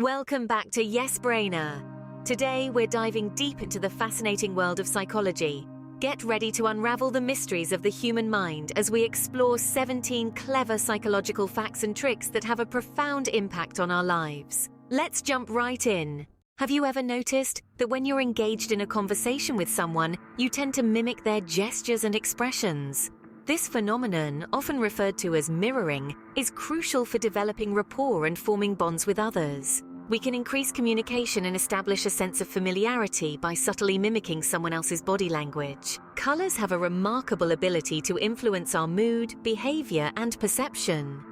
Welcome back to Yes Brainer. Today we're diving deep into the fascinating world of psychology. Get ready to unravel the mysteries of the human mind as we explore 17 clever psychological facts and tricks that have a profound impact on our lives. Let's jump right in. Have you ever noticed that when you're engaged in a conversation with someone, you tend to mimic their gestures and expressions? This phenomenon, often referred to as mirroring, is crucial for developing rapport and forming bonds with others. We can increase communication and establish a sense of familiarity by subtly mimicking someone else's body language. Colors have a remarkable ability to influence our mood, behavior, and perception.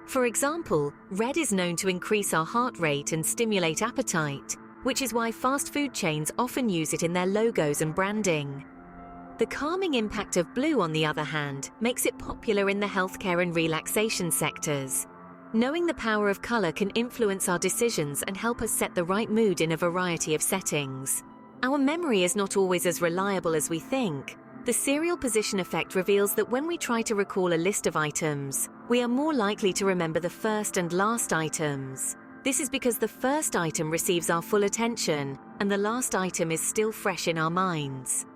For example, red is known to increase our heart rate and stimulate appetite, which is why fast food chains often use it in their logos and branding. The calming impact of blue, on the other hand, makes it popular in the healthcare and relaxation sectors. Knowing the power of color can influence our decisions and help us set the right mood in a variety of settings. Our memory is not always as reliable as we think. The serial position effect reveals that when we try to recall a list of items, we are more likely to remember the first and last items. This is because the first item receives our full attention, and the last item is still fresh in our minds.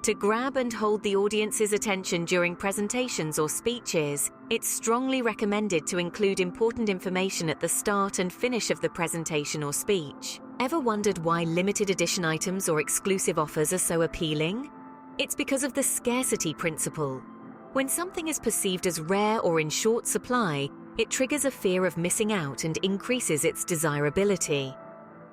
To grab and hold the audience's attention during presentations or speeches, it's strongly recommended to include important information at the start and finish of the presentation or speech. Ever wondered why limited edition items or exclusive offers are so appealing? It's because of the scarcity principle. When something is perceived as rare or in short supply, it triggers a fear of missing out and increases its desirability.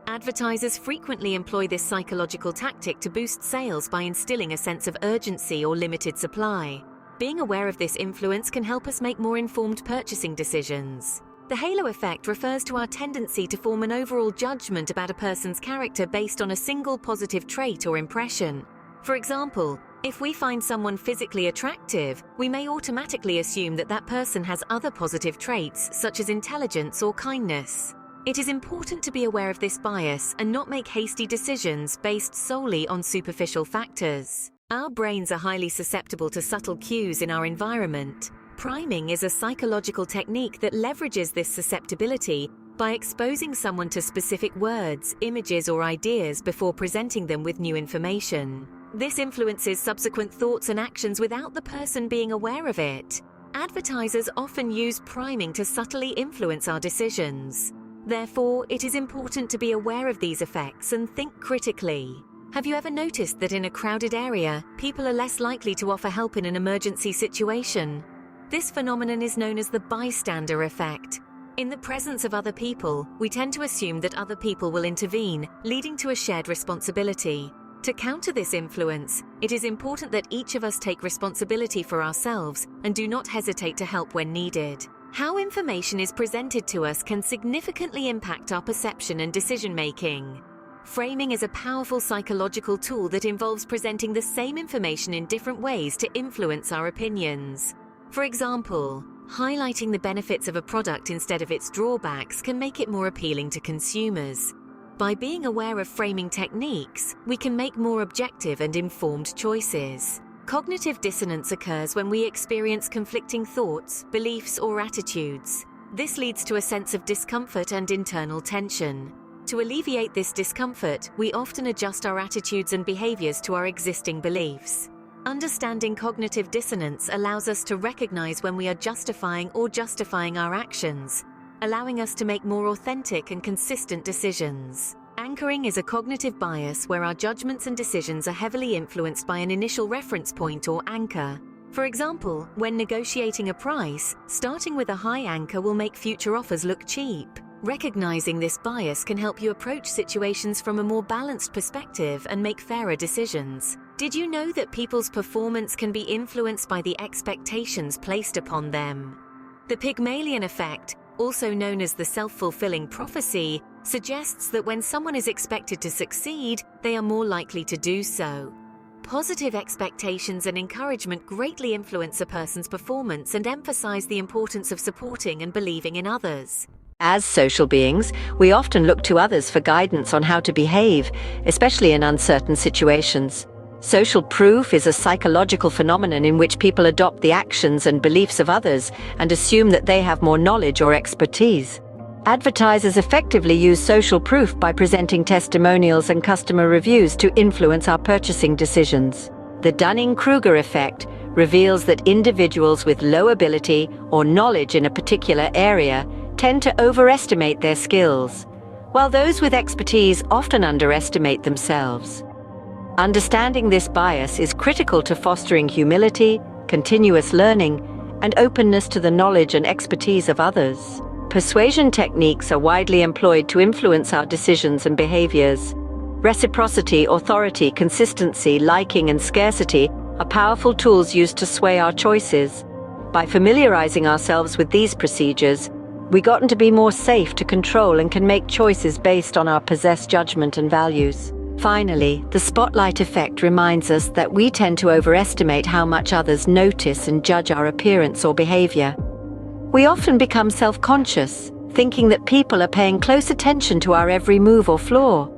Advertisers frequently employ this psychological tactic to boost sales by instilling a sense of urgency or limited supply. Being aware of this influence can help us make more informed purchasing decisions. The halo effect refers to our tendency to form an overall judgment about a person's character based on a single positive trait or impression. For example, if we find someone physically attractive, we may automatically assume that that person has other positive traits, such as intelligence or kindness. It is important to be aware of this bias and not make hasty decisions based solely on superficial factors. Our brains are highly susceptible to subtle cues in our environment. Priming is a psychological technique that leverages this susceptibility by exposing someone to specific words, images, or ideas before presenting them with new information. This influences subsequent thoughts and actions without the person being aware of it. Advertisers often use priming to subtly influence our decisions. Therefore, it is important to be aware of these effects and think critically. Have you ever noticed that in a crowded area, people are less likely to offer help in an emergency situation? This phenomenon is known as the bystander effect. In the presence of other people, we tend to assume that other people will intervene, leading to a shared responsibility. To counter this influence, it is important that each of us take responsibility for ourselves and do not hesitate to help when needed. How information is presented to us can significantly impact our perception and decision-making. Framing is a powerful psychological tool that involves presenting the same information in different ways to influence our opinions. For example, highlighting the benefits of a product instead of its drawbacks can make it more appealing to consumers. By being aware of framing techniques, we can make more objective and informed choices. Cognitive dissonance occurs when we experience conflicting thoughts, beliefs, or attitudes. This leads to a sense of discomfort and internal tension. To alleviate this discomfort, we often adjust our attitudes and behaviors to our existing beliefs. Understanding cognitive dissonance allows us to recognize when we are justifying our actions, allowing us to make more authentic and consistent decisions. Anchoring is a cognitive bias where our judgments and decisions are heavily influenced by an initial reference point or anchor. For example, when negotiating a price, starting with a high anchor will make future offers look cheap. Recognizing this bias can help you approach situations from a more balanced perspective and make fairer decisions. Did you know that people's performance can be influenced by the expectations placed upon them? The Pygmalion Effect, also known as the self-fulfilling prophecy, suggests that when someone is expected to succeed, they are more likely to do so. Positive expectations and encouragement greatly influence a person's performance and emphasize the importance of supporting and believing in others. As social beings, we often look to others for guidance on how to behave, especially in uncertain situations. Social proof is a psychological phenomenon in which people adopt the actions and beliefs of others and assume that they have more knowledge or expertise. Advertisers effectively use social proof by presenting testimonials and customer reviews to influence our purchasing decisions. The Dunning-Kruger effect reveals that individuals with low ability or knowledge in a particular area tend to overestimate their skills, while those with expertise often underestimate themselves. Understanding this bias is critical to fostering humility, continuous learning, and openness to the knowledge and expertise of others. Persuasion techniques are widely employed to influence our decisions and behaviors. Reciprocity, authority, consistency, liking, and scarcity are powerful tools used to sway our choices. By familiarizing ourselves with these procedures, we've gotten to be more safe to control and can make choices based on our possessed judgment and values. Finally, the spotlight effect reminds us that we tend to overestimate how much others notice and judge our appearance or behavior. We often become self-conscious, thinking that people are paying close attention to our every move or flaw.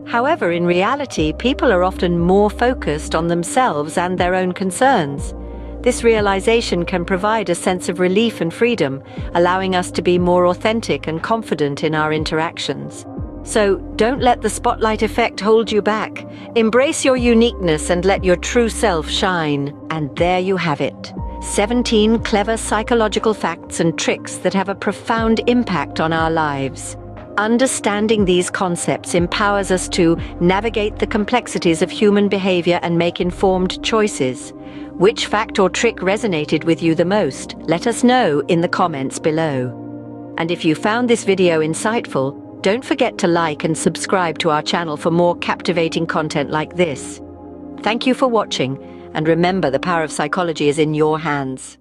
However, in reality, people are often more focused on themselves and their own concerns. This realization can provide a sense of relief and freedom, allowing us to be more authentic and confident in our interactions. So, don't let the spotlight effect hold you back. Embrace your uniqueness and let your true self shine. And there you have it. 17 clever psychological facts and tricks that have a profound impact on our lives. Understanding these concepts empowers us to navigate the complexities of human behavior and make informed choices. Which fact or trick resonated with you the most? Let us know in the comments below. And if you found this video insightful, don't forget to like and subscribe to our channel for more captivating content like this. Thank you for watching, and remember, the power of psychology is in your hands.